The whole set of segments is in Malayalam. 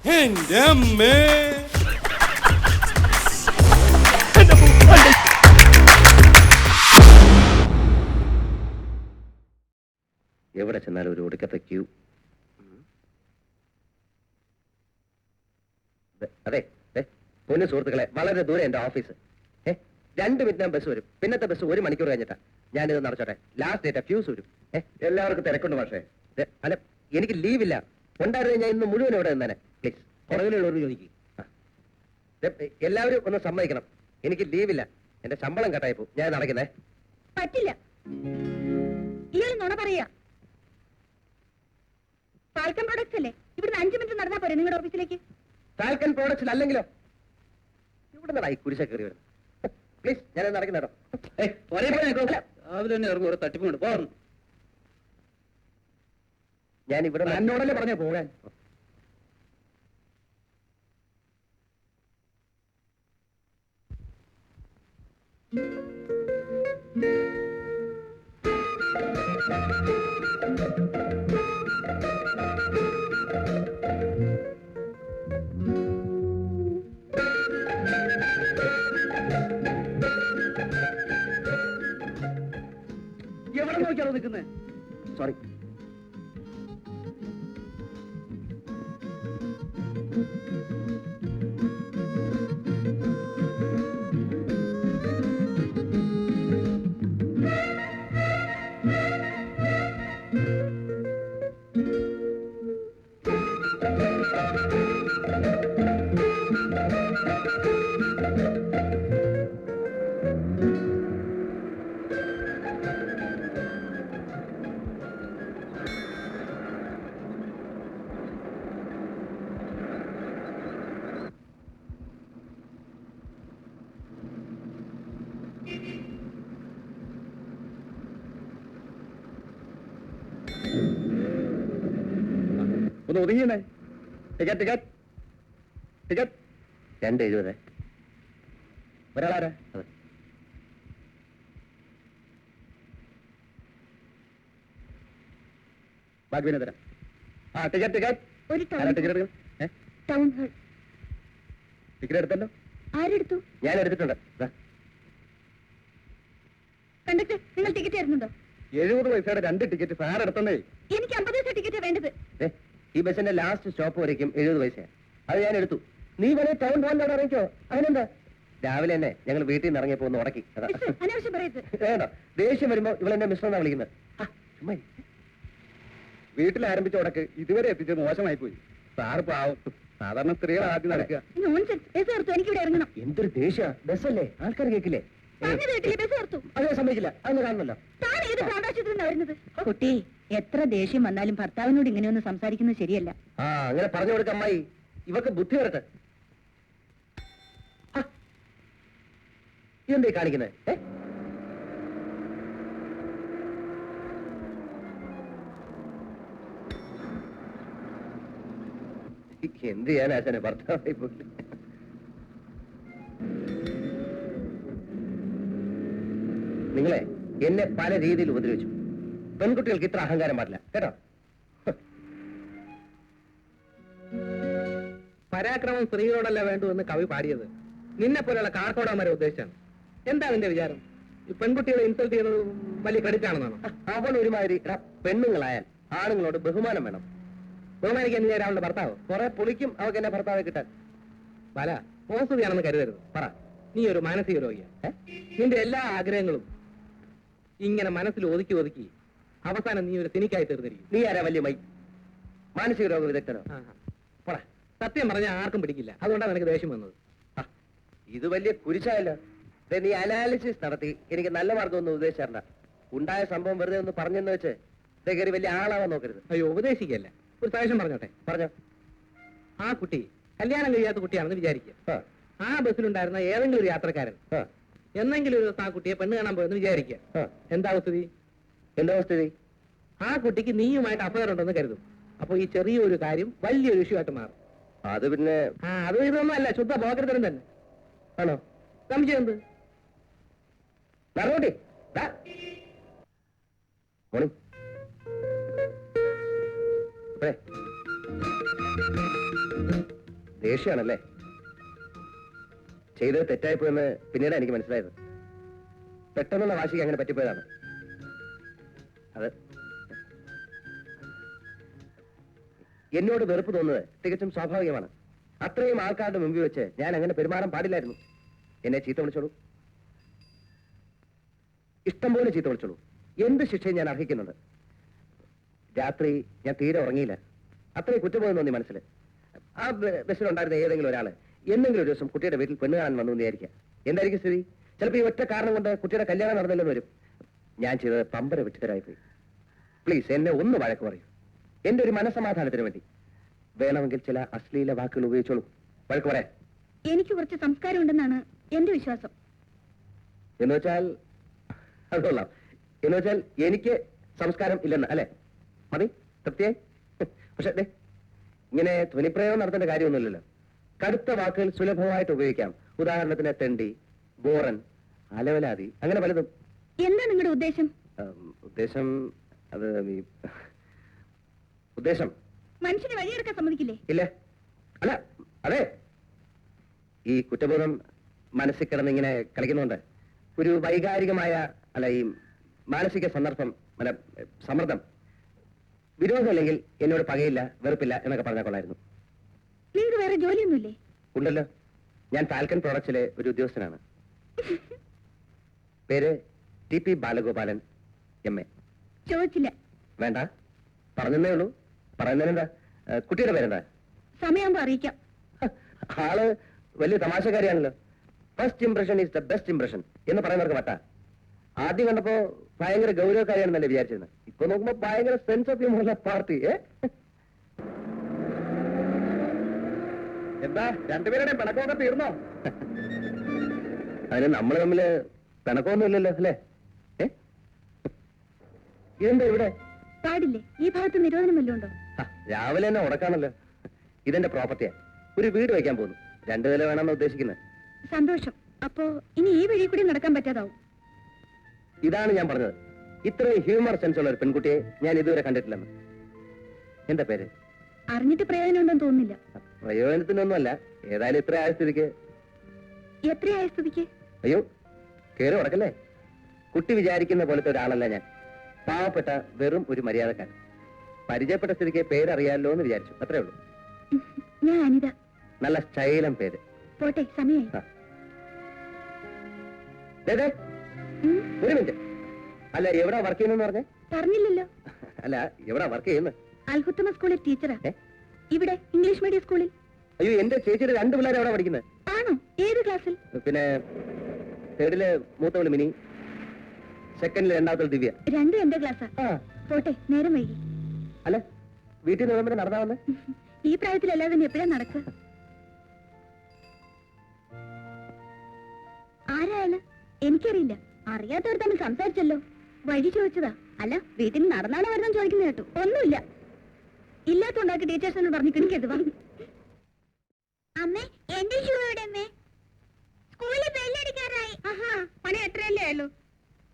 എന്റെ അമ്മേ. എവിടെ ചെന്നാലും ഒരു ഒടുക്കത്തെ ക്യൂ. അതെ പൊന്നു സുഹൃത്തുക്കളെ, വളരെ ദൂരെ എന്റെ ഓഫീസ്. 2 മിനിറ്റിനകം ബസ് വരും. പിന്നത്തെ ബസ് 1 മണിക്കൂർ കഴിഞ്ഞിട്ടാ. ഞാനിത് നടച്ചോട്ടെ. ലാസ്റ്റ് ഡേറ്റ് ഫ്യൂസ് വരും. എല്ലാവർക്കും തിരക്കുണ്ട് പക്ഷേ. അല്ല, എനിക്ക് ലീവില്ല. ഉണ്ടായിരുന്നു ഞാൻ ഇന്ന് മുഴുവൻ ഇവിടെ നിന്നേനെ. പ്ലീസ് പുറകിലുള്ളവർ ചോദിക്കും. എല്ലാവരും ഒന്ന് സമ്മതിക്കണം, എനിക്ക് ലീവില്ല. എന്റെ ശമ്പളം കട്ടായി പോകും. ഞാൻ നടക്കുന്നേ. പറ്റില്ല. ഇയാൾ നുണ പറയാ. ഫാൽക്കൺ പ്രോഡക്ട്സ് അല്ലേ? ഇവിടുന്ന് 5 മിനിറ്റ് നടന്നാ പോരെ നിങ്ങളുടെ ഓഫീസിലേക്ക്? ഫാൽക്കൺ പ്രോഡക്ട്സിൽ അല്ലെങ്കിലോ? ഇവിടെ നിന്നായി കുരിശ കയറി വരുന്നത്. പ്ലീസ് ഞാൻ നടക്കുന്നേട്ടോ. ഞാൻ ഇവിടെ എന്നോടല്ലേ പറഞ്ഞ പോകാൻ. എവിടെ നോക്കിയാണോ നിൽക്കുന്നത്? സോറി. ഒന്ന് ഒതുങ്ങിയേ. Ticket ticket ticket 2.70. ഒരാളാരാ? ബാക്കി തരാം. ആ ടിക്കറ്റ് ടിക്കറ്റ് ടിക്കറ്റ് ടിക്കറ്റ് എടുത്തല്ലോ. ആരെടുത്തു? ഞാൻ എടുത്തിട്ടുണ്ട്. കണ്ടക്ടർ, നിങ്ങൾ ടിക്കറ്റ് തരുന്നുണ്ടോ? 70 പൈസയുടെ 2 ടിക്കറ്റ് സാർ എടുത്തേ. എനിക്ക് 50 പൈസ ടിക്കറ്റ് വേണ്ടത്. ഈ ബസ്സിന്റെ ലാസ്റ്റ് സ്റ്റോപ്പ് വരയ്ക്കും 70 പൈസ. അത് ഞാൻ എടുത്തു. നീ വേണേ ടൗൺ പോകാൻ ഇറങ്ങിക്കോ. അതിനെന്താ? രാവിലെ തന്നെ ഞങ്ങൾ വീട്ടിൽ നിന്ന് ഇറങ്ങിയപ്പോ ഒന്ന് ഉടക്കി. അനാവശ്യം പറയരുത്. വേണ്ട, ദേഷ്യം വരുമ്പോ ഇവളെന്നെ മിസ്റ്റർ വിളിക്കുന്നത്. വീട്ടിൽ ആരംഭിച്ച ഉടക്ക് ഇതുവരെ എത്തിച്ചത് മോശമായി പോയി. സാറ് പാവം. സാധാരണ സ്ത്രീകൾ ആദ്യം നടക്കുക. എനിക്കിവിടെ ഇറങ്ങണം. എന്തൊരു ദേഷ്യ. ബസ്സല്ലേ, ആൾക്കാർ കേൾക്കില്ലേ? അതെ, സമ്മതിക്കില്ല. അതൊന്ന് കാണണമല്ലോ. കുട്ടി, എത്ര ദേഷ്യം വന്നാലും ഭർത്താവിനോട് ഇങ്ങനെയൊന്നും സംസാരിക്കുന്നത് ശരിയല്ല. ആ, അങ്ങനെ പറഞ്ഞു കൊടുക്ക അമ്മായി. ഇവക്ക് ബുദ്ധി വരട്ടെ. ഇതെന്തേ കാണിക്കുന്നത്? എന്ത് ചെയ്യാൻ ആശാനെ, ഭർത്താവായി പോയി. നിങ്ങളെ എന്നെ പല രീതിയിൽ ഉപദ്രവിച്ചു. പെൺകുട്ടികൾക്ക് ഇത്ര അഹങ്കാരം പാടില്ല കേട്ടോ. പരാക്രമം സ്ത്രീകളോടല്ല വേണ്ടു എന്ന് കവി പാടിയത് നിന്നെ പോലെയുള്ള കാർക്കോടന്മാരെ ഉദ്ദേശിച്ചാണ്. എന്താ നിന്റെ വിചാരം? ഈ പെൺകുട്ടികളെ ഇൻസൾട്ട് ചെയ്യുന്നത് വലിയ ക്രെഡിറ്റ് ആണെന്നാണോ? അവൾ ഒരുമാതിരി. പെണ്ണുങ്ങളായാൽ ആണുങ്ങളോട് ബഹുമാനം വേണം. ബഹുമാനിക്കാൻ നീ ഒരാളുടെ ഭർത്താവ് കുറെ പുളിക്കും അവർക്ക് എന്നെ ഭർത്താവ് കിട്ടാൻ. പല പോസ്തുതിയാണെന്ന് കരുതരുത്. പറ, നീ ഒരു മാനസിക രോഗിയാണ്. നിന്റെ എല്ലാ ആഗ്രഹങ്ങളും ഇങ്ങനെ മനസ്സിൽ ഒതുക്കി ഒതുക്കി അവസാനം നീ ഒരു സിനിക്കായി തീർന്നിരിക്കും. നീ ആരാ വലിയ മാനസിക രോഗ വിദഗ്ധനോ? പറ, സത്യം പറഞ്ഞാൽ ആർക്കും പിടിക്കില്ല. അതുകൊണ്ടാണ് നിനക്ക് ദേഷ്യം വന്നത്. ഇത് വലിയ കുരിശായല്ലോ. നീ അനാലിസിസ് നടത്തി എനിക്ക് നല്ല മാർഗമൊന്നും ഉപദേശിച്ചാറണ്ട. ഉണ്ടായ സംഭവം വെറുതെ ഒന്ന് പറഞ്ഞെന്ന് വെച്ച് കയറി വലിയ ആളാവാൻ നോക്കരുത്. അയ്യോ, ഉപദേശിക്കല്ല, ഒരു സജഷൻ പറഞ്ഞോട്ടെ. പറഞ്ഞോ. ആ കുട്ടി കല്യാണം കഴിയാത്ത കുട്ടിയാണെന്ന് വിചാരിക്കുക. ആ ബസ്സിലുണ്ടായിരുന്ന ഏതെങ്കിലും ഒരു യാത്രക്കാരൻ എന്നെങ്കിലും ഒരു ദിവസം ആ കുട്ടിയെ പെണ്ണ് കാണാൻ പോയെന്ന് വിചാരിക്കുക. എന്താ സ്ഥിതി? എന്താ സ്ഥിതി? ആ കുട്ടിക്ക് നീയുമായിട്ട് അഫയർ ഉണ്ടെന്ന് കരുതും. അപ്പൊ ഈ ചെറിയൊരു കാര്യം വലിയൊരു ഇഷ്യൂ ആയിട്ട് മാറും. അത് പിന്നെ അത് ഇതൊന്നും അല്ല, ശുദ്ധ പോക്കരുത്തരം തന്നെ. ആണോ? സംശയം എന്ത്? നടന്നോട്ടെ. മോർണിംഗ്. ദേഷ്യമാണല്ലേ? ചെയ്തത് തെറ്റായിപ്പോയെന്ന് പിന്നീട് എനിക്ക് മനസ്സിലായത്. പെട്ടെന്നുള്ള വാശിക്ക് അങ്ങനെ പറ്റിപ്പോയതാണ്. അത് എന്നോട് വെറുപ്പ് തോന്നുന്നത് തികച്ചും സ്വാഭാവികമാണ്. അത്രയും ആൾക്കാരുടെ മുമ്പിൽ വെച്ച് ഞാൻ അങ്ങനെ പെരുമാറാൻ പാടില്ലായിരുന്നു. എന്നെ ചീത്ത വിളിച്ചോളൂ, ഇഷ്ടം പോലെ ചീത്ത വിളിച്ചോളൂ. എന്ത് ശിക്ഷയും ഞാൻ അർഹിക്കുന്നുണ്ട്. രാത്രി ഞാൻ തീരെ ഉറങ്ങിയില്ല. അത്രയും കുറ്റബോധം തോന്നി മനസ്സിൽ. ആ ബസ്സിലുണ്ടായിരുന്ന ഏതെങ്കിലും ഒരാള് എന്തെങ്കിലും ഒരു ദിവസം കുട്ടിയുടെ വീട്ടിൽ പെണ്ണ് കാണാൻ വന്നു വിചാരിക്കുക. എന്തായിരിക്കും സ്ഥിതി? ചിലപ്പോൾ ഈ ഒറ്റ കാരണം കൊണ്ട് കുട്ടിയുടെ കല്യാണം നടന്നില്ലെന്ന് വരും. ഞാൻ ചെയ്തത് പമ്പര വിട്ടുതരായിപ്പോയി. പ്ലീസ് എന്നെ ഒന്ന് വഴക്ക് പറയൂ. എന്റെ ഒരു മനസ്സമാധാനത്തിന് വേണ്ടി വേണമെങ്കിൽ ചില അശ്ലീല വാക്കുകൾ ഉപയോഗിച്ചോളൂ. വഴക്ക് പറയാൻ എനിക്ക് കുറച്ച് സംസ്കാരം ഉണ്ടെന്നാണ് എന്റെ വിശ്വാസം. എന്ന് വെച്ചാൽ അത് കൊള്ളാം. എന്ന് വെച്ചാൽ എനിക്ക് സംസ്കാരം ഇല്ലെന്ന് അല്ലെ? മതി, തൃപ്തിയായി. പക്ഷെ ഇങ്ങനെ ധ്വനിപ്രയോഗം നടത്തേണ്ട കാര്യമൊന്നുമില്ലല്ലോ. കടുത്ത വാക്കുകൾ സുലഭമായിട്ട് ഉപയോഗിക്കാം. ഉദാഹരണത്തിന് തെണ്ടി, ബോറൻ, അലവലാതി, അങ്ങനെ പലതും. എന്താ നിങ്ങളുടെ ഉദ്ദേശം? ഉദ്ദേശം അത് ഉദ്ദേശം മനുഷ്യനെ വഴിയെടുക്കാൻ സമ്മതിക്കില്ലേ? ഇല്ല. അല്ല, അതെ, ഈ കുറ്റബോധം മനസ്സിൽ കിടന്നിങ്ങനെ കളിക്കുന്നുണ്ട്. ഒരു വൈകാരികമായ അല്ല ഈ മാനസിക സന്ദർഭം അല്ല സമ്മർദ്ദം, വിരോധമല്ലെങ്കിൽ എന്നോട് പകയില്ല, വെറുപ്പില്ല എന്നൊക്കെ പറഞ്ഞാൽ കൊള്ളായിരുന്നു. നിങ്ങൾക്ക് വേറെ ജോലിയൊന്നുമില്ലേ? ഉണ്ടല്ലോ. ഞാൻ ഫാൽക്കൺ പ്രോഡക്ട്സിലെ ഒരു ഉദ്യോഗസ്ഥനാണ്. പേര് TP ബാലഗോപാലൻ MA. ചോദിച്ചില്ല. വേണ്ട, പറഞ്ഞതേ ഉള്ളൂ. പറയുന്നതിനെന്താ? കുട്ടിയുടെ പേരെന്താ? സമയമാകുമ്പോ അറിയിക്കാം. ആള് വലിയ തമാശക്കാരിയാണല്ലോ. First impression is the best impression എന്ന് പറയുന്നവർക്ക് വട്ട. ആദ്യം കണ്ടപ്പോ ഭയങ്കര ഗൗരവക്കാരിയാണെന്നല്ലേ വിചാരിച്ചിരുന്നത്. ഇപ്പൊ നോക്കുമ്പോ ഭയങ്കര സെൻസ് ഓഫ് ഹ്യൂമറുള്ള പാർട്ടി. എന്താ രണ്ടുപേരുടെ പിണക്കമൊക്കെ തീർന്നോ? അതിന് നമ്മൾ തമ്മില് പിണക്കമൊന്നും ഇല്ലല്ലോ അല്ലേ? ഇതെന്താ ഇവിടെ? പാടില്ലേ? ഈ ഭാഗത്ത് നിരോധനം വല്ലതും ഉണ്ടോ? രാവിലെ തന്നെ ഉറക്കാണല്ലോ. ഇതെന്റെ പ്രോപ്പർട്ടിയാ. ഒരു വീട് വെക്കാൻ പോകുന്നു. 2 നില വേണമെന്ന് ഉദ്ദേശിക്കുന്നത്. സന്തോഷം. അപ്പോ ഇനി ഈ വഴി കൂടി നടക്കാൻ പറ്റാതാവും. ഇതാണ് ഞാൻ പറഞ്ഞത്. ഇത്രയും ഹ്യൂമർ സെൻസ് ഉള്ള ഒരു പെൺകുട്ടിയെ ഞാൻ ഇതുവരെ കണ്ടിട്ടില്ലെന്ന്. എന്താ പേര്? അറിഞ്ഞിട്ട് പ്രയോജനം ഉണ്ടെന്ന് തോന്നുന്നില്ല. പ്രയോജനത്തിനൊന്നുമല്ല. ഏതായാലും ഇത്ര ആയ സ്ഥിതിക്ക്. എത്രയായ സ്ഥിതിക്ക്? അയ്യോ, കേറി ഉടക്കല്ലേ. കുട്ടി വിചാരിക്കുന്ന പോലത്തെ ഒരാളല്ല ഞാൻ. പാവപ്പെട്ട വെറും ഒരു മര്യാദക്കാരൻ. പരിചയപ്പെട്ട സ്ഥിതിക്ക് പേരറിയാമല്ലോ എന്ന് വിചാരിച്ചു, അത്രേ ഉള്ളൂ. ഞാൻ അനിത. നല്ല സ്റ്റൈലം പേര്. പോട്ടെ, സമയായി. ഒരു മിനിറ്റ്. അല്ല, എവിടാ വർക്ക് ചെയ്യുന്നെന്ന് പറഞ്ഞേ? പറഞ്ഞില്ലല്ലോ. അല്ല, എവിടാ വർക്ക് ചെയ്യുന്നത്? അൽഹുത്തമ സ്കൂളിൽ ടീച്ചറാ. ഇവിടെ ഇംഗ്ലീഷ് മീഡിയം സ്കൂളിൽ. അയ്യോ, എന്റെ ചേച്ചിയുടെ 2 പിള്ളേരെ അവിടെ പഠിക്കുന്നത്. ആണോ? ഏത് ക്ലാസ്സിൽ? പിന്നെ 3rd മൂത്തവള് മിനി, 2nd രണ്ടാമത്തെ ദിവ്യ. രണ്ടും എന്റെ ക്ലാസ്സാ. പോട്ടെ, നേരം വൈകി. അല്ല, വീട്ടിൽ നിന്ന് നടന്നാ വന്ന്? ഈ പ്രായത്തിലല്ലാതെ തന്നെ എപ്പോഴാ നടക്കുക? ആരായാലും എനിക്കറിയില്ല. അറിയാത്തവർ തമ്മിൽ സംസാരിച്ചല്ലോ. വഴി ചോദിച്ചതാ. അല്ല, വീട്ടിൽ നിന്ന് നടന്നാണോ വരുന്ന ചോദിക്കുന്ന കേട്ടു. ഒന്നുമില്ല. ഇല്ലാത്തോണ്ടാക്കി ടീച്ചേഴ്സിനോട് പറഞ്ഞു കിണിക്കരുത്. അമ്മേ, എന്റെ ഷൂ എവിടെ? അമ്മേ, സ്കൂളിൽ ബെല്ലടിക്കാറായി. ആഹാ, പണി എത്രയല്ലേ ആയുള്ളൂ?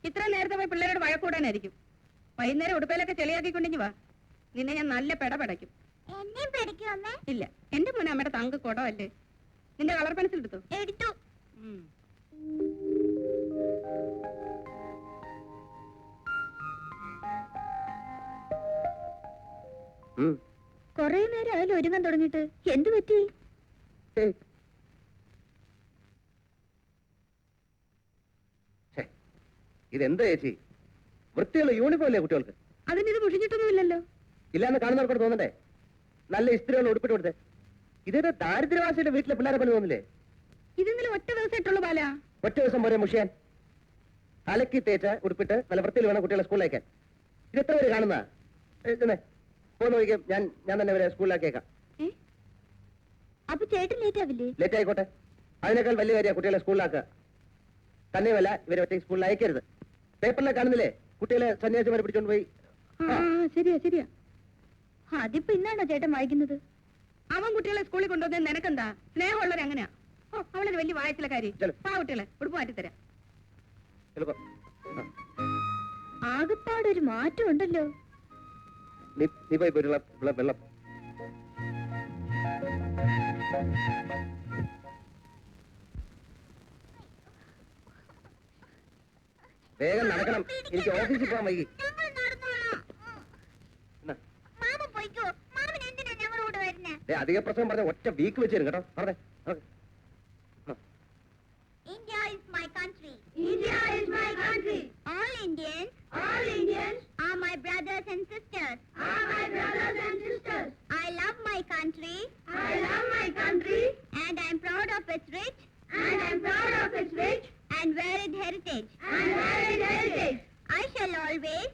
ഇത്ര നേരത്തെ പോയി പിള്ളേരോട് വഴക്കൂടാനായിരിക്കും. വൈകുന്നേരം ഉടുപ്പയിലൊക്കെ ചെളിയാക്കിക്കൊണ്ടിഞ്ഞു വാ. നിന്നെ ഞാൻ നല്ല പെടപെടയ്ക്കും. ഇല്ല, എന്റെ മോനെ അമ്മയുടെ തങ്ക കൊടമല്ലേ. നിന്റെ കളർ പെൻസിൽ എടുത്തു? എടുത്തു. കൊറേ നേരം ആയാലും ഒരുങ്ങാൻ തുടങ്ങിയിട്ട്. എന്ത് പറ്റി? ഇതെന്താ ചേച്ചി? വൃത്തിയുള്ള യൂണിഫോം അല്ലേ കുട്ടികൾക്ക്? അതിനിത് മുഷിഞ്ഞിട്ടൊന്നുമില്ലല്ലോ. ഇല്ലാന്ന് കാണുന്നവർക്കോട് തോന്നണ്ടേ? നല്ല ഇസ്ത്രീകൾ ഉടുപ്പിട്ട് കൊടുത്തേ. ഇതേ ദാരിദ്ര്യവാസിയുടെ വീട്ടിലെ പിള്ളേരെ പോലെ തോന്നില്ലേ? ഇതെങ്കിലും ഒറ്റ ദിവസമായിട്ടുള്ളൂ ബാല. ഒറ്റ ദിവസം പോരെ മുഷിയാൻ? അലക്കി തേച്ച ഉടുപ്പിട്ട് നല്ല വൃത്തിയിൽ വേണം കുട്ടികളെ സ്കൂളിലേക്കാൻ. ഇത് എത്ര പേര് കാണുന്ന? പോന്ന് നോക്കിയാൽ ഞാൻ തന്നെ വരെ സ്കൂളിലാക്കിയേക്കാം. അപ്പൊ ചേട്ടൻ ലേറ്റ് ആവില്ലേ? ലേറ്റ് ആയിക്കോട്ടെ. അതിനേക്കാൾ വലിയ കാര്യ കുട്ടികളെ സ്കൂളിലാക്കുക. തന്നെയുമല്ല, ഇവരെ ഒറ്റ സ്കൂളിൽ അയക്കരുത്. പേപ്പറിലെ കാണുന്നില്ലേ കുട്ടികളെ സന്യാസിമാരെ പിടിച്ചോണ്ട് പോയി? ശരിയാ ശരിയാ. അതിപ്പോ ഇന്നാണോ ചേട്ടൻ വായിക്കുന്നത്? അവൻ കുട്ടികളെ സ്കൂളിൽ കൊണ്ടുവന്നത് നിനക്കെന്താ? സ്നേഹമുള്ളവർ അങ്ങനെയാ. അവളൊരു വലിയ വായത്തിലെ കാര്യം. കുട്ടികളെ ഉടുപ്പ് മാറ്റിത്തരാം. ആകപ്പാടൊരു മാറ്റം ഉണ്ടല്ലോ. നീ പോയി വെള്ളം. വേഗം നടക്കണം, എനിക്ക് ഓഫീസിൽ പോകാൻ വൈകി. ഞങ്ങൾ നടന്നോളാം. എന്നാ, മാമ പോയിക്കോ. മാമൻ എന്തിനാ ഞങ്ങളോട് വരുന്നേ? അധിക പ്രസവം പറഞ്ഞ ഒറ്റ വീക്ക് വെച്ച് തരും കേട്ടോ. പറഞ്ഞേ. India is my country. India is my country. All Indians are my brothers and sisters. I love my country. And I'm proud of its rich and varied heritage. I shall always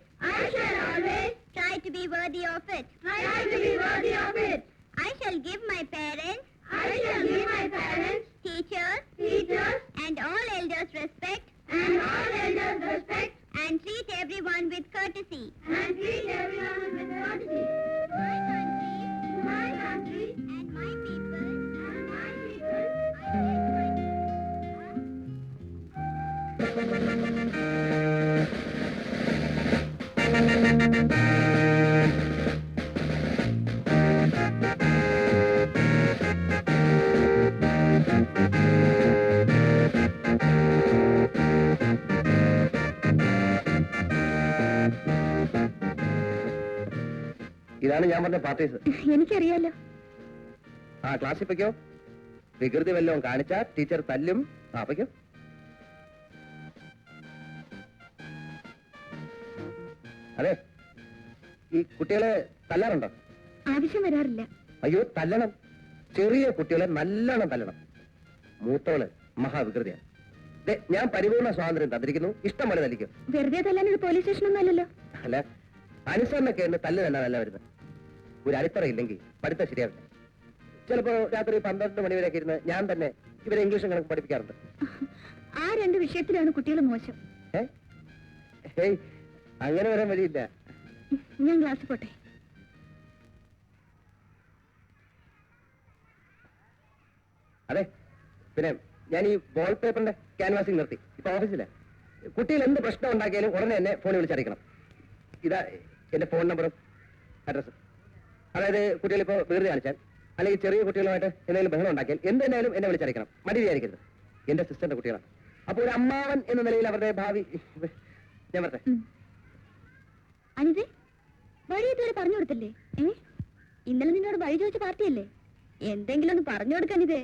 try to be worthy of it. I shall give my parents, teachers, and all elders respect, and treat everyone with courtesy. My country, and my people, ഇതാണ് ഞാൻ പറഞ്ഞ പാർട്ടീസ്. എനിക്കറിയാലോ. ആ ക്ലാസ്സിൽ പൊയ്ക്കോ. വികൃതി വല്ലതും കാണിച്ചാ ടീച്ചർ തല്ലും. ആ പൊയ്ക്കോ. അതെ, ഈ കുട്ടികളെ തല്ലാറുണ്ടോ? ആവശ്യം വരാറില്ല. അയ്യോ, തല്ലണം. ചെറിയ കുട്ടികളെ നല്ലോണം തല്ലണം. മൂത്തവള് മഹാവികൃതിയാണ്. ഞാൻ പരിപൂർണ സ്വാതന്ത്ര്യം തന്നിരിക്കുന്നു, ഇഷ്ടം പോലെ തല്ലിക്കും. വെറുതെ തല്ലാൻ ഒരു പോലീസ് സ്റ്റേഷനൊന്നും അല്ലല്ലോ. അല്ല, അനുസരണൊക്കെ ഉണ്ട്, തല്ല് തന്നെ നല്ല വരുന്നത്. ഒരു അടിത്തറ ഇല്ലെങ്കിൽ പഠിത്തം ശരിയാവില്ല. ചിലപ്പോ രാത്രി 12 മണി വരെയൊക്കെ ഇരുന്ന് ഞാൻ തന്നെ ഇവരെ ഇംഗ്ലീഷും കണക്ക് പഠിപ്പിക്കാറുണ്ട്. ആ 2 വിഷയത്തിലാണ് കുട്ടികൾ മോശം. ഹേയ്, അങ്ങനെ വരാൻ വഴിയില്ല. ഞാൻ ക്ലാസ്സിൽ പോട്ടെ. അതെ, പിന്നെ ഞാൻ ഈ വാൾ പേപ്പറിന്റെ ക്യാൻവാസിങ് നിർത്തി. ഇപ്പൊ ഓഫീസിലെ കുട്ടികൾ എന്ത് പ്രശ്നം ഉണ്ടാക്കിയാലും ഉടനെ എന്നെ ഫോണിൽ വിളിച്ചറിയിക്കണം. ഇതാ എന്റെ ഫോൺ നമ്പറും അഡ്രസ്സും. അതായത് കുട്ടികളിപ്പോ വികൃതി കാണിച്ചാൽ അല്ലെങ്കിൽ ചെറിയ കുട്ടികളുമായിട്ട് എന്തെങ്കിലും ബഹളം ഉണ്ടാക്കിയാൽ എന്തെന്നാലും എന്നെ വിളിച്ചറിയിക്കണം. മടി വിചാരിക്കരുത്. എന്റെ സിസ്റ്ററിന്റെ കുട്ടികളാണ്. അപ്പൊ ഒരു അമ്മാവൻ എന്ന നിലയിൽ അവരുടെ ഭാവി ഞാൻ പറഞ്ഞേ. അനിതേ, വഴി ഇതുവരെ പറഞ്ഞു കൊടുത്തില്ലേ? ഇന്നലെ നിന്നോട് വഴി ചോദിച്ച പാർട്ടിയല്ലേ? എന്തെങ്കിലും ഒന്ന് പറഞ്ഞു കൊടുക്കാനിതേ.